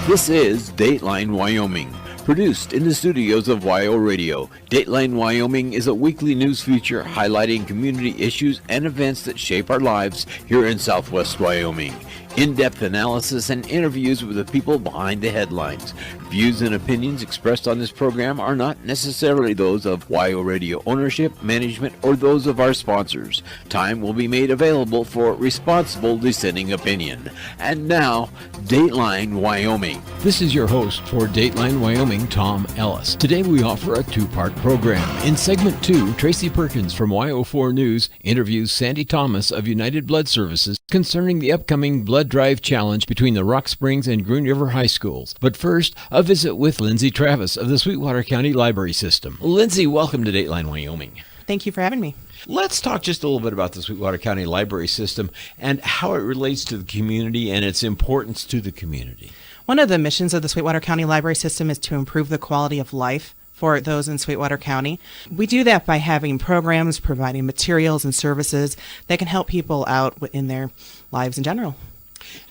This is Dateline Wyoming, produced in the studios of WyoRadio. Dateline Wyoming is a weekly news feature highlighting community issues and events that shape our lives here in Southwest Wyoming. In-depth analysis and interviews with the people behind the headlines. Views and opinions expressed on this program are not necessarily those of WyoRadio ownership, management, or those of our sponsors. Time will be made available for responsible dissenting opinion. And now, Dateline Wyoming. This is your host for Dateline Wyoming, Tom Ellis. Today we offer a two-part program. In segment 2, Tracy Perkins from WYO4 News interviews Sandy Thomas of United Blood Services concerning the upcoming blood drive challenge between the Rock Springs and Green River High Schools. But first, a visit with Lindsay Travis of the Sweetwater County Library System. Lindsay, welcome to Dateline Wyoming. Thank you for having me. Let's talk just a little bit about the Sweetwater County Library System and how it relates to the community and its importance to the community. One of the missions of the Sweetwater County Library System is to improve the quality of life for those in Sweetwater County. We do that by having programs, providing materials and services that can help people out in their lives in general.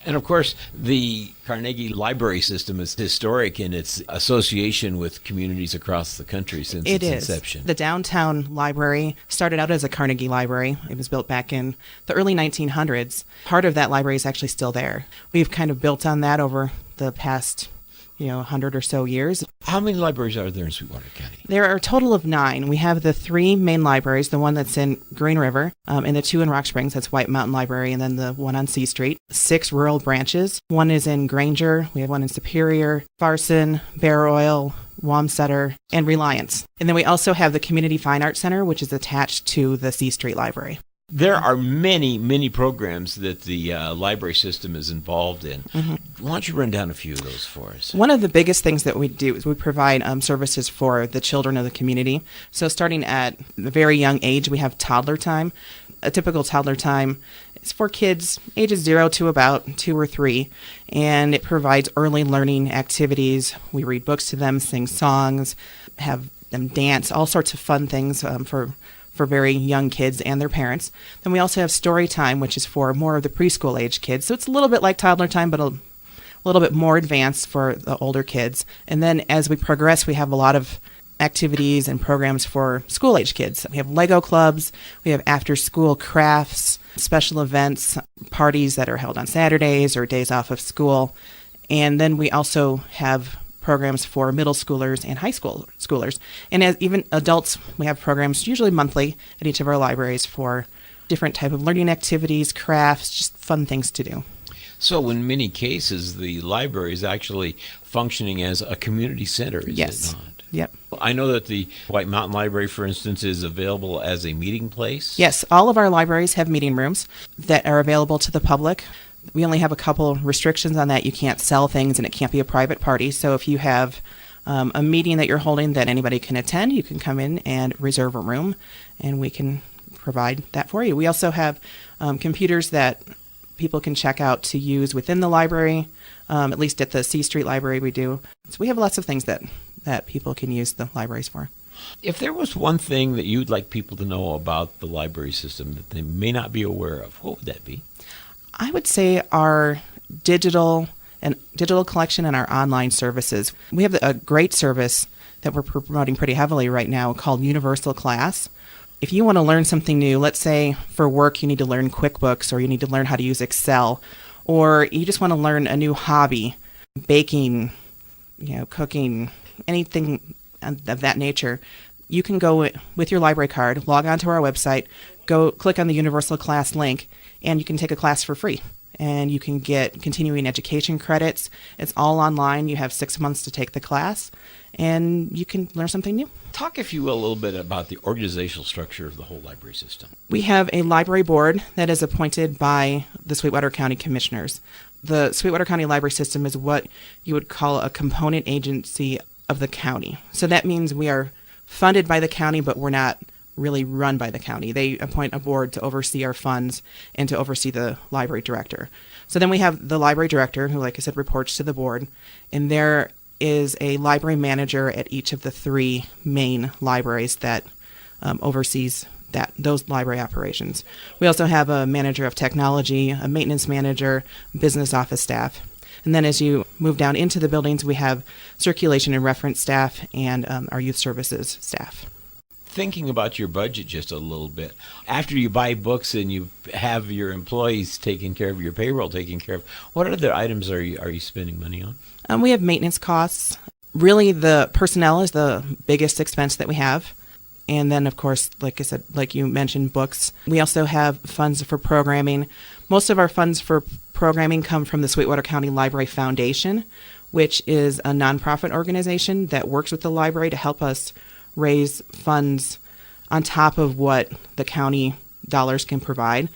And of course, the Carnegie Library System is historic in its association with communities across the country since its inception. The downtown library started out as a Carnegie Library. It was built back in the early 1900s. Part of that library is actually still there. We've kind of built on that over the past 100 or so years. How many libraries are there in Sweetwater County? There are a total of 9. We have the 3 main libraries, the one that's in Green River, and the 2 in Rock Springs, that's White Mountain Library, and then the one on C Street. 6 rural branches. One is in Granger, we have one in Superior, Farson, Bear Oil, Wamsutter, and Reliance. And then we also have the Community Fine Arts Center, which is attached to the C Street Library. There are many, many programs that the library system is involved in. Mm-hmm. Why don't you run down a few of those for us? One of the biggest things that we do is we provide services for the children of the community. So starting at a very young age, we have toddler time. A typical toddler time is for kids ages 0 to about 2 or 3, and it provides early learning activities. We read books to them, sing songs, have them dance, all sorts of fun things for very young kids and their parents. Then we also have story time, which is for more of the preschool age kids. So it's a little bit like toddler time, but a little bit more advanced for the older kids. And then as we progress, we have a lot of activities and programs for school age kids. We have Lego clubs, we have after school crafts, special events, parties that are held on Saturdays or days off of school. And then we also have programs for middle schoolers and high schoolers. And as even adults, we have programs usually monthly at each of our libraries for different type of learning activities, crafts, just fun things to do. So in many cases, the library is actually functioning as a community center, is it not? Yep. I know that the White Mountain Library, for instance, is available as a meeting place. Yes, all of our libraries have meeting rooms that are available to the public. We only have a couple restrictions on that. You can't sell things and it can't be a private party. So if you have a meeting that you're holding that anybody can attend, you can come in and reserve a room and we can provide that for you. We also have computers that people can check out to use within the library, at least at the C Street Library we do. So we have lots of things that people can use the libraries for. If there was one thing that you'd like people to know about the library system that they may not be aware of, what would that be? I would say our digital collection and our online services. We have a great service that we're promoting pretty heavily right now called Universal Class. If you want to learn something new, let's say for work you need to learn QuickBooks or you need to learn how to use Excel, or you just want to learn a new hobby, baking, cooking, anything of that nature, you can go with your library card, log on to our website, go click on the Universal Class link, and you can take a class for free. And you can get continuing education credits. It's all online. You have 6 months to take the class, and you can learn something new. Talk, if you will, a little bit about the organizational structure of the whole library system. We have a library board that is appointed by the Sweetwater County Commissioners. The Sweetwater County Library System is what you would call a component agency of the county. So that means we are funded by the county, but we're not really run by the county. They appoint a board to oversee our funds and to oversee the library director. So then we have the library director who, like I said, reports to the board, and there is a library manager at each of the 3 main libraries that oversees those library operations. We also have a manager of technology, a maintenance manager, business office staff. And then as you move down into the buildings, we have circulation and reference staff and our youth services staff. Thinking about your budget just a little bit, after you buy books and you have your employees taken care of, your payroll taken care of, what other items are you spending money on? We have maintenance costs. Really, the personnel is the biggest expense that we have. And then, of course, like I said, like you mentioned, books. We also have funds for programming. Most of our funds for programming come from the Sweetwater County Library Foundation, which is a nonprofit organization that works with the library to help us raise funds on top of what the county dollars can provide.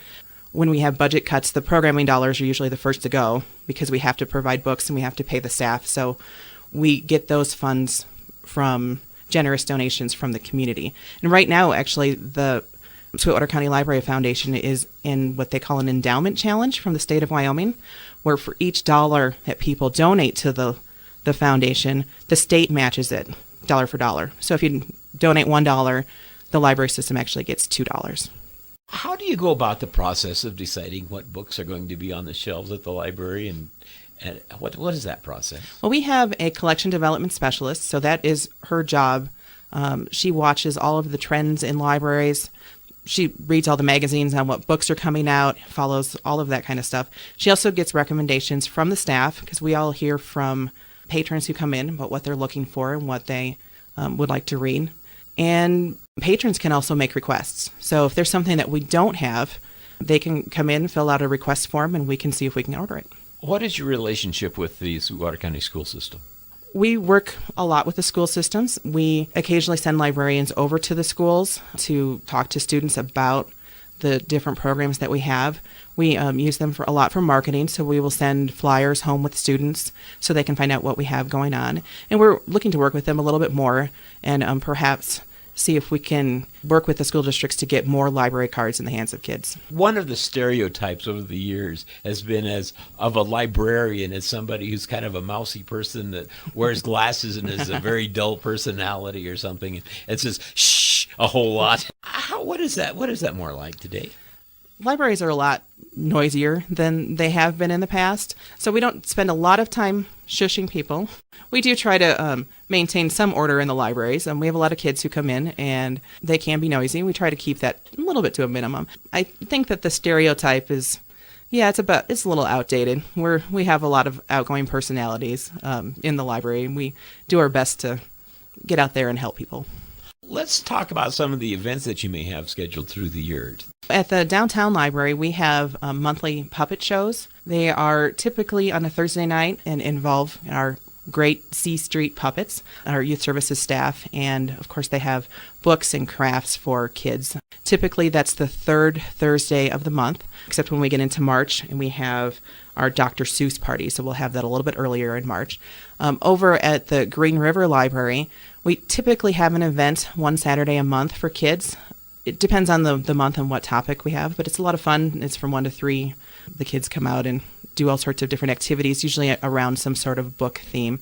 When we have budget cuts, the programming dollars are usually the first to go because we have to provide books and we have to pay the staff. So we get those funds from generous donations from the community. And right now, actually, the Sweetwater County Library Foundation is in what they call an endowment challenge from the state of Wyoming, where for each dollar that people donate to the foundation, the state matches it dollar for dollar. So if you donate $1, the library system actually gets $2. How do you go about the process of deciding what books are going to be on the shelves at the library, and what is that process? Well, we have a collection development specialist, so that is her job. She watches all of the trends in libraries. She reads all the magazines on what books are coming out, follows all of that kind of stuff. She also gets recommendations from the staff, because we all hear from patrons who come in about what they're looking for and what they would like to read. And patrons can also make requests. So if there's something that we don't have, they can come in, fill out a request form, and we can see if we can order it. What is your relationship with the Sweetwater County school system? We work a lot with the school systems. We occasionally send librarians over to the schools to talk to students about the different programs that we have. We use them a lot for marketing, so we will send flyers home with students so they can find out what we have going on. And we're looking to work with them a little bit more and perhaps see if we can work with the school districts to get more library cards in the hands of kids. One of the stereotypes over the years has been as of a librarian as somebody who's kind of a mousy person that wears glasses and has a very dull personality or something and says shh a whole lot. What is that more like today? Libraries are a lot noisier than they have been in the past, so we don't spend a lot of time shushing people. We do try to maintain some order in the libraries, and we have a lot of kids who come in, and they can be noisy. We try to keep that a little bit to a minimum. I think that the stereotype is, it's a little outdated. We have a lot of outgoing personalities in the library, and we do our best to get out there and help people. Let's talk about some of the events that you may have scheduled through the year. At the downtown library, we have monthly puppet shows. They are typically on a Thursday night and involve our great C Street puppets, our youth services staff, and of course they have books and crafts for kids. Typically that's the third Thursday of the month, except when we get into March and we have our Dr. Seuss party, so we'll have that a little bit earlier in March. Over at the Green River Library, we typically have an event one Saturday a month for kids. It depends on the month and what topic we have, but it's a lot of fun. It's from 1 to 3. The kids come out and do all sorts of different activities, usually around some sort of book theme.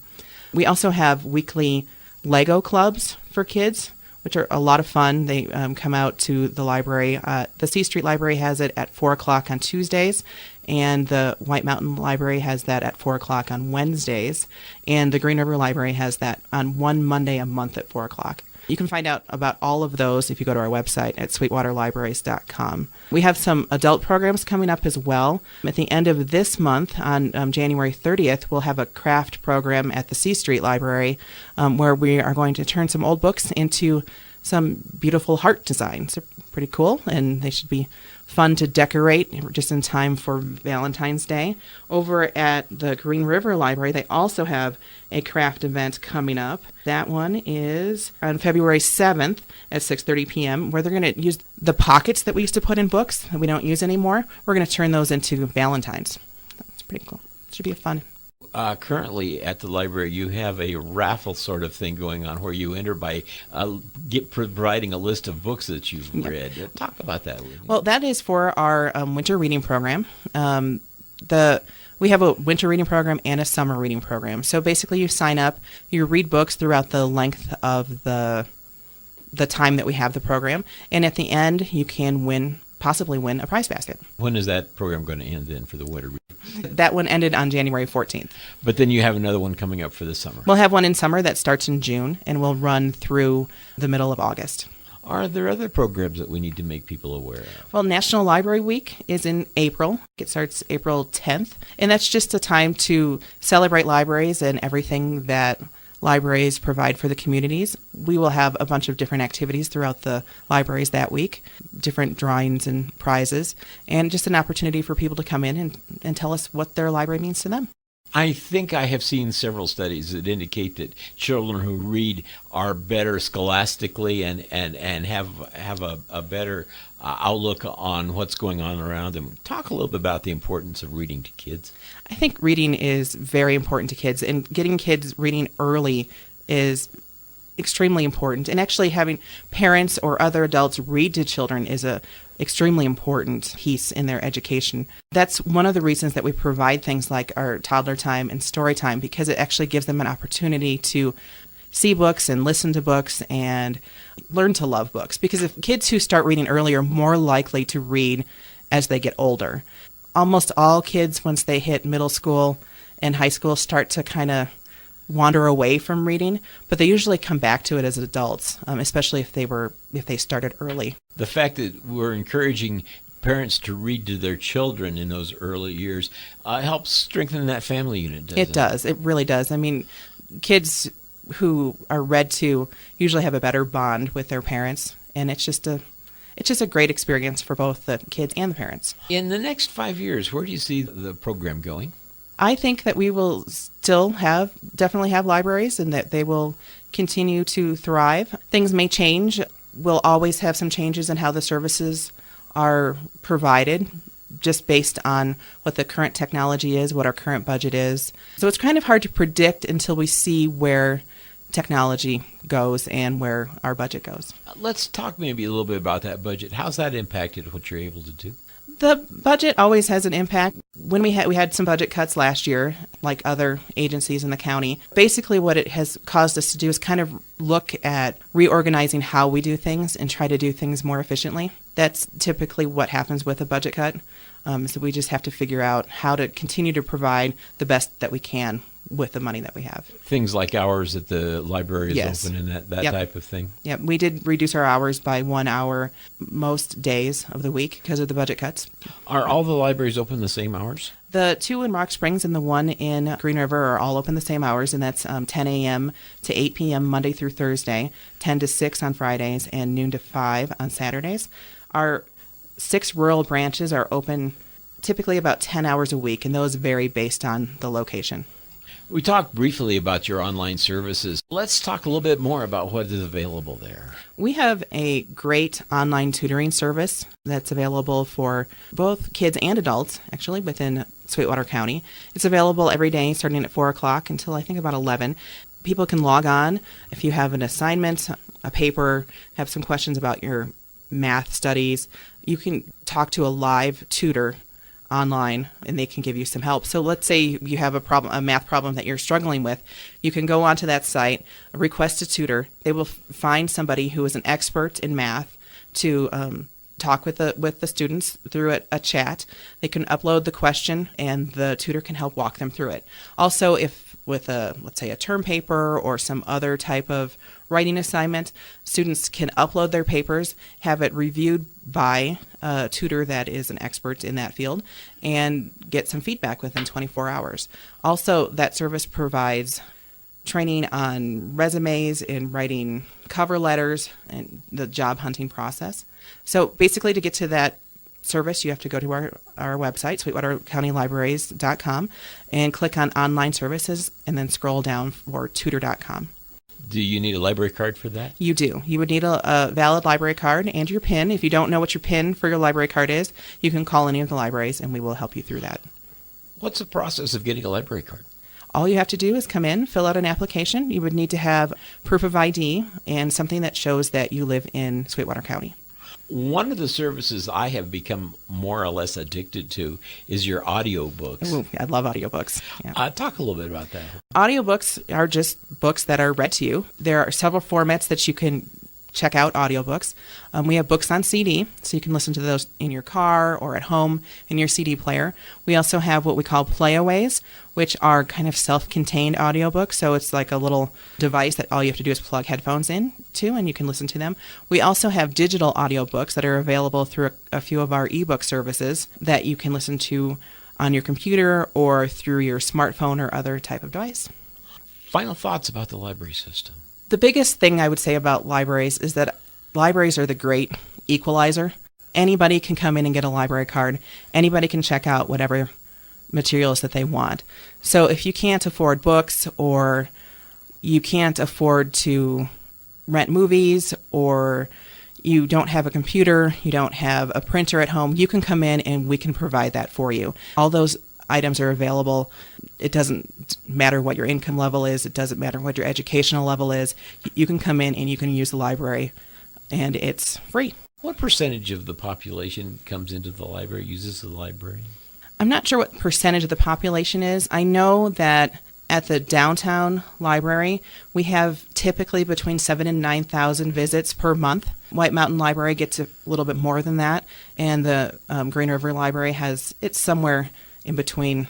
We also have weekly Lego clubs for kids, which are a lot of fun. They come out to the library. The C Street Library has it at 4 o'clock on Tuesdays, and the White Mountain Library has that at 4 o'clock on Wednesdays, and the Green River Library has that on one Monday a month at 4 o'clock. You can find out about all of those if you go to our website at sweetwaterlibraries.com. We have some adult programs coming up as well. At the end of this month, on January 30th, we'll have a craft program at the C Street Library where we are going to turn some old books into some beautiful heart designs. They're pretty cool, and they should be fun to decorate just in time for Valentine's Day. Over at the Green River Library, they also have a craft event coming up. That one is on February 7th at 6:30 p.m., where they're going to use the pockets that we used to put in books that we don't use anymore. We're going to turn those into Valentines. That's pretty cool. Should be fun. Currently at the library, you have a raffle sort of thing going on where you enter by providing a list of books that you've read. Talk about that. Well, that is for our winter reading program. We have a winter reading program and a summer reading program. So basically you sign up, you read books throughout the length of the time that we have the program, and at the end you can win possibly win a prize basket. When is that program going to end then for the winter? That one ended on January 14th. But then you have another one coming up for the summer. We'll have one in summer that starts in June and will run through the middle of August. Are there other programs that we need to make people aware of? Well, National Library Week is in April. It starts April 10th, and that's just a time to celebrate libraries and everything that libraries provide for the communities. We will have a bunch of different activities throughout the libraries that week, different drawings and prizes, and just an opportunity for people to come in and tell us what their library means to them. I think I have seen several studies that indicate that children who read are better scholastically and have a better outlook on what's going on around them. Talk a little bit about the importance of reading to kids. I think reading is very important to kids, and getting kids reading early is extremely important. And actually having parents or other adults read to children is a extremely important piece in their education. That's one of the reasons that we provide things like our toddler time and story time, because it actually gives them an opportunity to see books and listen to books and learn to love books. Because if kids who start reading early are more likely to read as they get older. Almost all kids, once they hit middle school and high school, start to kind of wander away from reading, but they usually come back to it as adults, especially if they started early. The fact that we're encouraging parents to read to their children in those early years helps strengthen that family unit, doesn't it? It does. It really does. I mean, kids who are read to usually have a better bond with their parents, and it's just a great experience for both the kids and the parents. In the next 5 years, where do you see the program going? I think that we will still definitely have libraries, and that they will continue to thrive. Things may change. We'll always have some changes in how the services are provided, just based on what the current technology is, what our current budget is. So it's kind of hard to predict until we see where technology goes and where our budget goes. Let's talk maybe a little bit about that budget. How's that impacted what you're able to do? The budget always has an impact. When we had some budget cuts last year, like other agencies in the county, basically what it has caused us to do is kind of look at reorganizing how we do things and try to do things more efficiently. That's typically what happens with a budget cut. So we just have to figure out how to continue to provide the best that we can with the money that we have. Things like hours at the library is Yes. open and that Yep. type of thing? Yeah, we did reduce our hours by 1 hour most days of the week because of the budget cuts. Are all the libraries open the same hours? The two in Rock Springs and the one in Green River are all open the same hours, and that's 10 a.m. to 8 p.m. Monday through Thursday, 10 to 6 on Fridays, and noon to 5 on Saturdays. Our 6 rural branches are open typically about 10 hours a week, and those vary based on the location. We talked briefly about your online services. Let's talk a little bit more about what is available there. We have a great online tutoring service that's available for both kids and adults, actually, within Sweetwater County. It's available every day starting at 4 o'clock until I think about 11. People can log on if you have an assignment, a paper, have some questions about your math studies. You can talk to a live tutor online and they can give you some help. So let's say you have a math problem that you're struggling with. You can go onto that site, request a tutor. They will find somebody who is an expert in math to talk with the students through a chat. They can upload the question and the tutor can help walk them through it. Also, if with let's say a term paper or some other type of writing assignment, students can upload their papers, have it reviewed by a tutor that is an expert in that field, and get some feedback within 24 hours. Also, that service provides training on resumes and writing cover letters and the job hunting process. So basically, to get to that service, you have to go to our website, sweetwatercountylibraries.com, and click on online services and then scroll down for tutor.com. Do you need a library card for that? You do. You would need a valid library card and your PIN. If you don't know what your PIN for your library card is, you can call any of the libraries and we will help you through that. What's the process of getting a library card? All you have to do is come in, fill out an application. You would need to have proof of ID and something that shows that you live in Sweetwater County. One of the services I have become more or less addicted to is your audio books. Ooh, I love audiobooks. Yeah. Talk a little bit about that. Audiobooks are just books that are read to you. There are several formats that you can check out audiobooks. We have books on CD, so you can listen to those in your car or at home in your CD player. We also have what we call playaways, which are kind of self-contained audiobooks. So it's like a little device that all you have to do is plug headphones in to, and you can listen to them. We also have digital audiobooks that are available through a few of our ebook services that you can listen to on your computer or through your smartphone or other type of device. Final thoughts about the library system. The biggest thing I would say about libraries is that libraries are the great equalizer. Anybody can come in and get a library card. Anybody can check out whatever materials that they want. So if you can't afford books, or you can't afford to rent movies, or you don't have a computer, you don't have a printer at home, you can come in and we can provide that for you. All those items are available. It doesn't matter what your income level is. It doesn't matter what your educational level is. You can come in and you can use the library, and it's free. What percentage of the population comes into the library, uses the library? I'm not sure what percentage of the population is. I know that at the downtown library, we have typically between 7,000 and 9,000 visits per month. White Mountain Library gets a little bit more than that, and the Green River Library it's somewhere in between.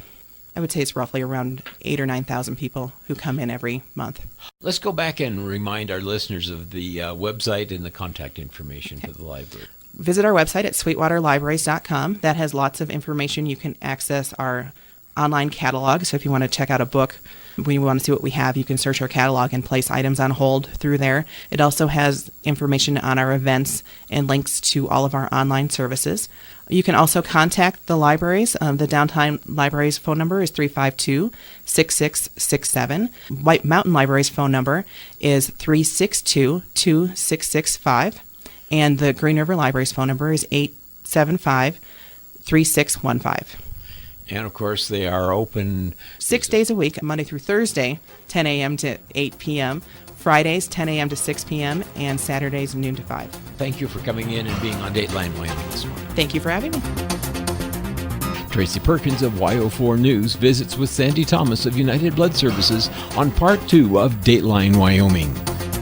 I would say it's roughly around 8,000 or 9,000 people who come in every month. Let's go back and remind our listeners of the website and the contact information for the library. Visit our website at sweetwaterlibraries.com. That has lots of information. You can access our online catalog. So if you want to check out a book, when you want to see what we have, you can search our catalog and place items on hold through there. It also has information on our events and links to all of our online services. You can also contact the libraries. The Downtown Library's phone number is 352-6667. White Mountain Library's phone number is 362-2665. And the Green River Library's phone number is 875-3615. And, of course, they are open 6 days a week, Monday through Thursday, 10 a.m. to 8 p.m., Fridays, 10 a.m. to 6 p.m., and Saturdays, noon to 5. Thank you for coming in and being on Dateline Wyoming this morning. Thank you for having me. Tracy Perkins of WYO4 News visits with Sandy Thomas of United Blood Services on Part 2 of Dateline Wyoming.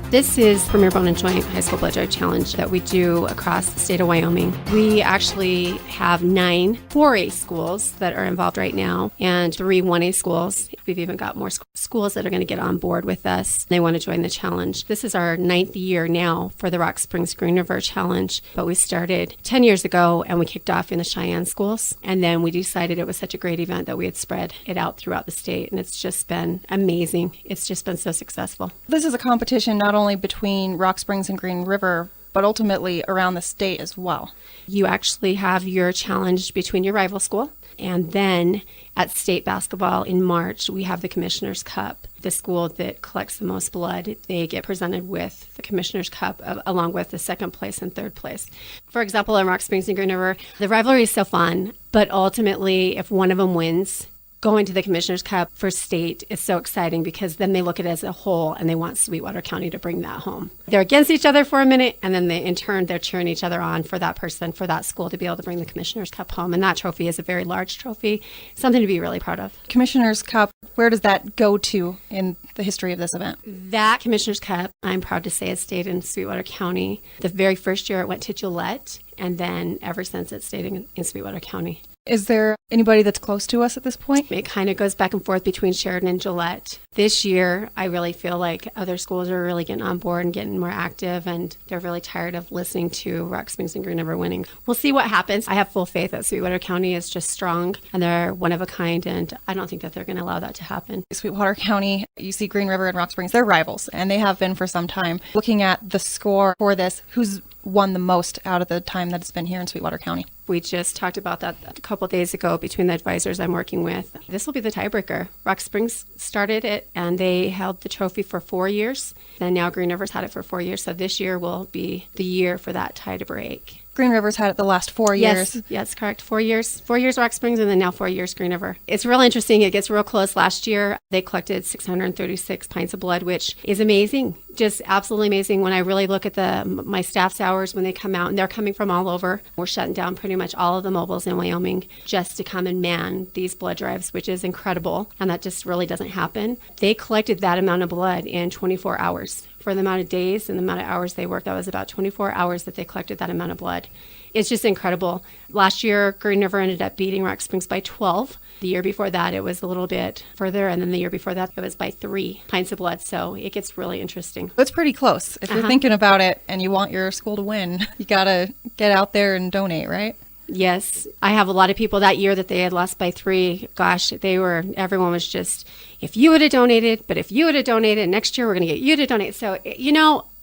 This is Premier Bone and Joint High School Blood Drive Challenge that we do across the state of Wyoming. We actually have 9 4A schools that are involved right now and 3 1A schools. We've even got more schools that are going to get on board with us. They want to join the challenge. This is our 9th year now for the Rock Springs Green River Challenge, but we started 10 years ago and we kicked off in the Cheyenne schools. And then we decided it was such a great event that we had spread it out throughout the state, and it's just been amazing. It's just been so successful. This is a competition not only between Rock Springs and Green River, but ultimately around the state as well. You actually have your challenge between your rival school, and then at state basketball in March, we have the Commissioner's Cup. The school that collects the most blood, they get presented with the Commissioner's Cup along with the second place and third place. For example, in Rock Springs and Green River, the rivalry is so fun, but ultimately, if one of them wins, going to the Commissioner's Cup for state is so exciting because then they look at it as a whole and they want Sweetwater County to bring that home. They're against each other for a minute, and then in turn, they're cheering each other on for that person, for that school to be able to bring the Commissioner's Cup home. And that trophy is a very large trophy, something to be really proud of. Commissioner's Cup, where does that go to in the history of this event? That Commissioner's Cup, I'm proud to say, has stayed in Sweetwater County. The very first year it went to Gillette, and then ever since it's stayed in Sweetwater County. Is there anybody that's close to us at this point? It kind of goes back and forth between Sheridan and Gillette. This year, I really feel like other schools are really getting on board and getting more active, and they're really tired of listening to Rock Springs and Green River winning. We'll see what happens. I have full faith that Sweetwater County is just strong, and they're one of a kind, and I don't think that they're going to allow that to happen. Sweetwater County, you see Green River and Rock Springs, they're rivals, and they have been for some time. Looking at the score for this, who's won the most out of the time that it's been here in Sweetwater County? We just talked about that a couple days ago between the advisors I'm working with. This will be the tiebreaker. Rock Springs started it, and they held the trophy for 4 years. And now Green River's had it for 4 years. So this year will be the year for that tie to break. Green River's had it the last 4 years. Yes, correct. 4 years. 4 years Rock Springs, and then now 4 years Green River. It's real interesting. It gets real close. Last year, they collected 636 pints of blood, which is amazing. Just absolutely amazing. When I really look at my staff's hours when they come out, and they're coming from all over. We're shutting down pretty much all of the mobiles in Wyoming just to come and man these blood drives, which is incredible. And that just really doesn't happen. They collected that amount of blood in 24 hours. For the amount of days and the amount of hours they worked, that was about 24 hours that they collected that amount of blood. It's just incredible. Last year, Green River ended up beating Rock Springs by 12. The year before that, it was a little bit further. And then the year before that, it was by 3 pints of blood. So it gets really interesting. It's pretty close. If you're thinking about it and you want your school to win, you got to get out there and donate, right? Yes. I have a lot of people that year that they had lost by 3. Gosh, everyone was just, if you would have donated, but if you would have donated, next year we're going to get you to donate. So,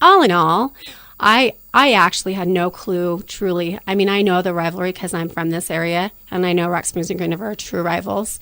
all in all, I actually had no clue, truly. I mean, I know the rivalry because I'm from this area, and I know Rock Springs and Green River are true rivals,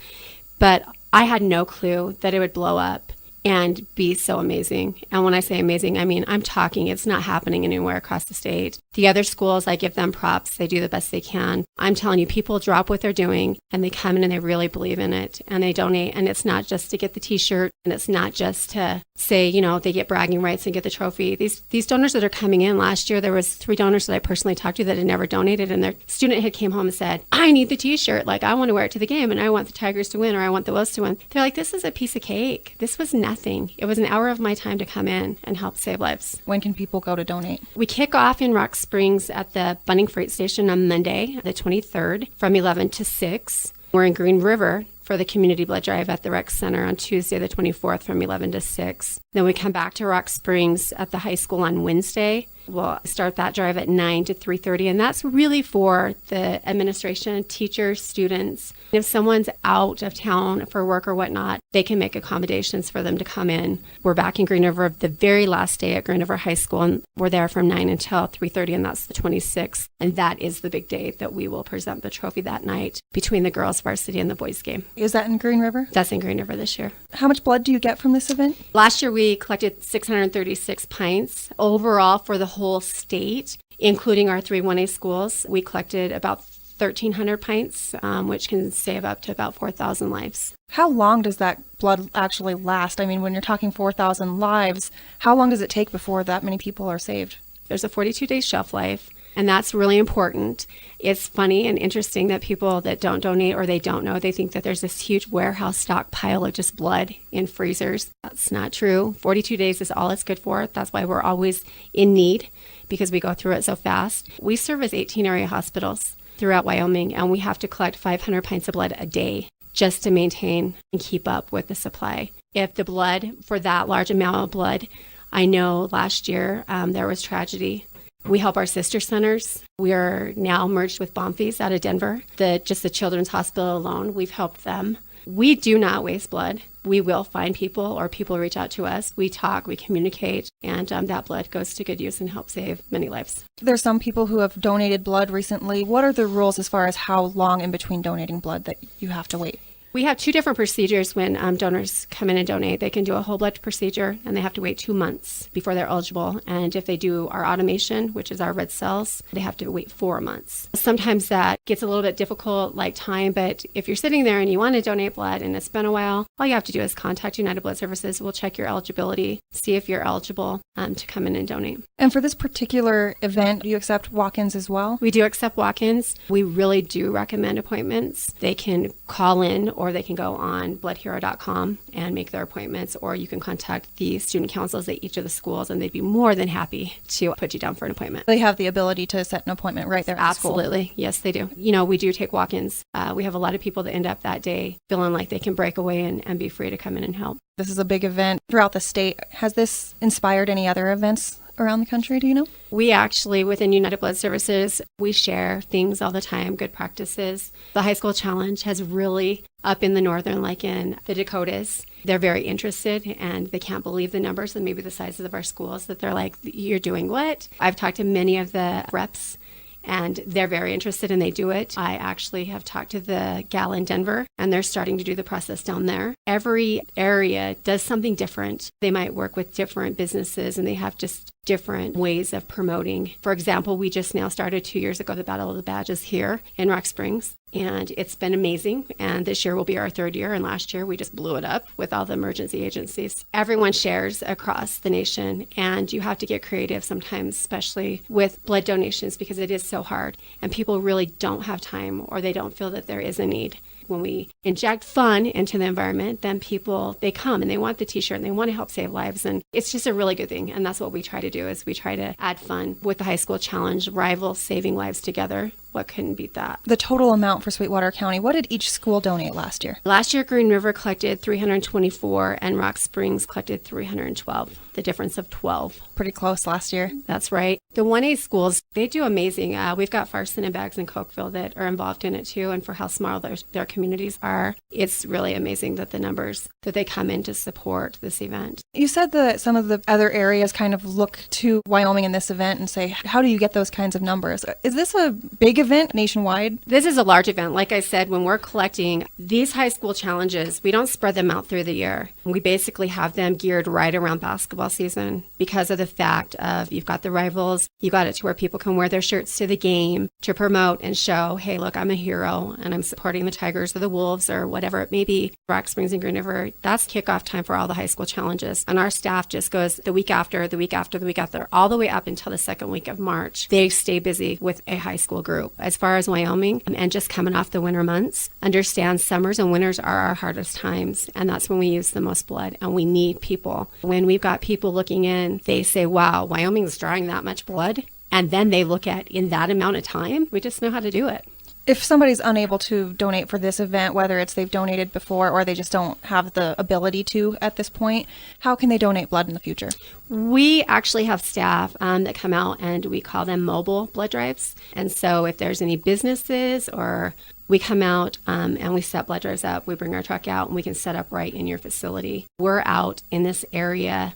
but I had no clue that it would blow up and be so amazing. And when I say amazing, I mean, I'm talking, it's not happening anywhere across the state. The other schools, I give them props. They do the best they can. I'm telling you, people drop what they're doing and they come in and they really believe in it and they donate. And it's not just to get the t-shirt, and it's not just to say, they get bragging rights and get the trophy. These donors that are coming in, last year, there was 3 donors that I personally talked to that had never donated, and their student had came home and said, I need the t-shirt. Like, I want to wear it to the game, and I want the Tigers to win, or I want the Wolves to win. They're like, this is a piece of cake. This was nothing. It was an hour of my time to come in and help save lives. When can people go to donate? We kick off in Rock Springs at the Bunning Freight Station on Monday, the 23rd, from 11 to 6. We're in Green River for the community blood drive at the rec center on Tuesday, the 24th, from 11 to 6. Then we come back to Rock Springs at the high school on Wednesday. We'll start that drive at 9 to 3:30, and that's really for the administration, teachers, students. If someone's out of town for work or whatnot, they can make accommodations for them to come in. We're back in Green River the very last day at Green River High School, and we're there from 9 until 3:30, and that's the 26th. And that is the big day that we will present the trophy that night between the girls' varsity and the boys' game. Is that in Green River? That's in Green River this year. How much blood do you get from this event? Last year, we collected 636 pints. Overall, for the whole state, including our 3 1A schools, we collected about 1,300 pints, which can save up to about 4,000 lives. How long does that blood actually last? I mean, when you're talking 4,000 lives, how long does it take before that many people are saved? There's a 42-day shelf life, and that's really important. It's funny and interesting that people that don't donate or they don't know, they think that there's this huge warehouse stockpile of just blood in freezers. That's not true. 42 days is all it's good for. That's why we're always in need, because we go through it so fast. We service 18 area hospitals throughout Wyoming, and we have to collect 500 pints of blood a day just to maintain and keep up with the supply. If the blood, for that large amount of blood, I know last year there was tragedy. We help our sister centers. We are now merged with Bonfils out of Denver. Just the Children's Hospital alone, we've helped them. We do not waste blood. We will find people, or people reach out to us. We talk, we communicate, and that blood goes to good use and helps save many lives. There's some people who have donated blood recently. What are the rules as far as how long in between donating blood that you have to wait? We have 2 different procedures when donors come in and donate. They can do a whole blood procedure, and they have to wait 2 months before they're eligible. And if they do our automation, which is our red cells, they have to wait 4 months. Sometimes that gets a little bit difficult, like time, but if you're sitting there and you want to donate blood and it's been a while, all you have to do is contact United Blood Services. We'll check your eligibility, see if you're eligible to come in and donate. And for this particular event, do you accept walk-ins as well? We do accept walk-ins. We really do recommend appointments. They can call in, or they can go on bloodhero.com and make their appointments, or you can contact the student councils at each of the schools, and they'd be more than happy to put you down for an appointment. They have the ability to set an appointment right there at school. Absolutely. Yes, they do. We do take walk-ins. We have a lot of people that end up that day feeling like they can break away and be free to come in and help. This is a big event throughout the state. Has this inspired any other events around the country, do you know? We actually, within United Blood Services, we share things all the time, good practices. The high school challenge has really, up in the northern, like in the Dakotas, they're very interested, and they can't believe the numbers and maybe the sizes of our schools, that they're like, you're doing what? I've talked to many of the reps, and they're very interested and they do it. I actually have talked to the gal in Denver, and they're starting to do the process down there. Every area does something different. They might work with different businesses, and they have just different ways of promoting. For example, we just now started 2 years ago the Battle of the Badges here in Rock Springs, and it's been amazing. And this year will be our 3rd year, and last year we just blew it up with all the emergency agencies. Everyone shares across the nation, and you have to get creative sometimes, especially with blood donations, because it is so hard, and people really don't have time, or they don't feel that there is a need. When we inject fun into the environment, then people, they come and they want the t-shirt and they want to help save lives. And it's just a really good thing. And that's what we try to do, is we try to add fun with the high school challenge, rivals saving lives together. What couldn't beat that? The total amount for Sweetwater County, what did each school donate last year? Last year, Green River collected 324 and Rock Springs collected 312. The difference of 12. Pretty close last year. That's right. The 1A schools, they do amazing. We've got Farson and Baggs and Cokeville that are involved in it too. And for how small their communities are, it's really amazing that the numbers that they come in to support this event. You said that some of the other areas kind of look to Wyoming in this event and say, how do you get those kinds of numbers? Is this a big event nationwide? This is a large event. Like I said, when we're collecting these high school challenges, we don't spread them out through the year. We basically have them geared right around basketball season because of the fact of you've got the rivals, you got it to where people can wear their shirts to the game to promote and show, hey, look, I'm a hero and I'm supporting the Tigers or the Wolves or whatever it may be. Rock Springs and Green River, that's kickoff time for all the high school challenges. And our staff just goes the week after, the week after, the week after, all the way up until the second week of March. They stay busy with a high school group. As far as Wyoming, and just coming off the winter months, understand summers and winters are our hardest times. And that's when we use the most blood and we need people. When we've got people looking in, they say, wow, Wyoming's drawing that much blood. And then they look at in that amount of time, we just know how to do it. If somebody's unable to donate for this event, whether it's they've donated before or they just don't have the ability to at this point, how can they donate blood in the future? We actually have staff that come out and we call them mobile blood drives. And so if there's any businesses or we come out and we set blood drives up, we bring our truck out and we can set up right in your facility. We're out in this area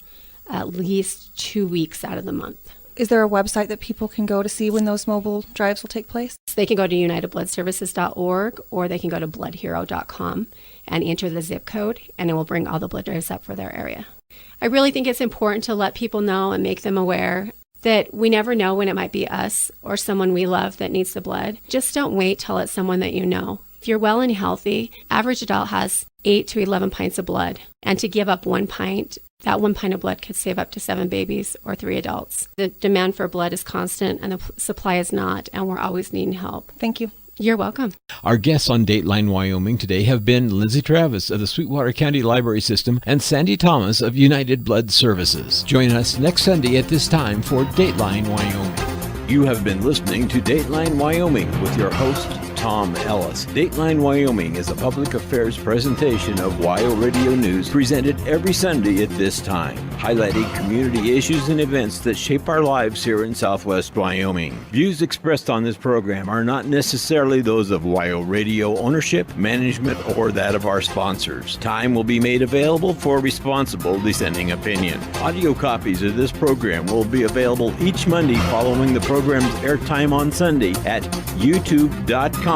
at least 2 weeks out of the month. Is there a website that people can go to see when those mobile drives will take place? So they can go to unitedbloodservices.org or they can go to bloodhero.com and enter the zip code, and it will bring all the blood drives up for their area. I really think it's important to let people know and make them aware that we never know when it might be us or someone we love that needs the blood. Just don't wait till it's someone that you know. If you're well and healthy, average adult has 8 to 11 pints of blood. And to give up 1 pint, that 1 pint of blood could save up to 7 babies or 3 adults. The demand for blood is constant and the supply is not, and we're always needing help. Thank you. You're welcome. Our guests on Dateline Wyoming today have been Lindsay Travis of the Sweetwater County Library System and Sandy Thomas of United Blood Services. Join us next Sunday at this time for Dateline Wyoming. You have been listening to Dateline Wyoming with your host, Tom Ellis. Dateline Wyoming is a public affairs presentation of WyoRadio News presented every Sunday at this time, highlighting community issues and events that shape our lives here in Southwest Wyoming. Views expressed on this program are not necessarily those of WyoRadio ownership, management, or that of our sponsors. Time will be made available for responsible dissenting opinion. Audio copies of this program will be available each Monday following the program's airtime on Sunday at youtube.com/WyoRadio.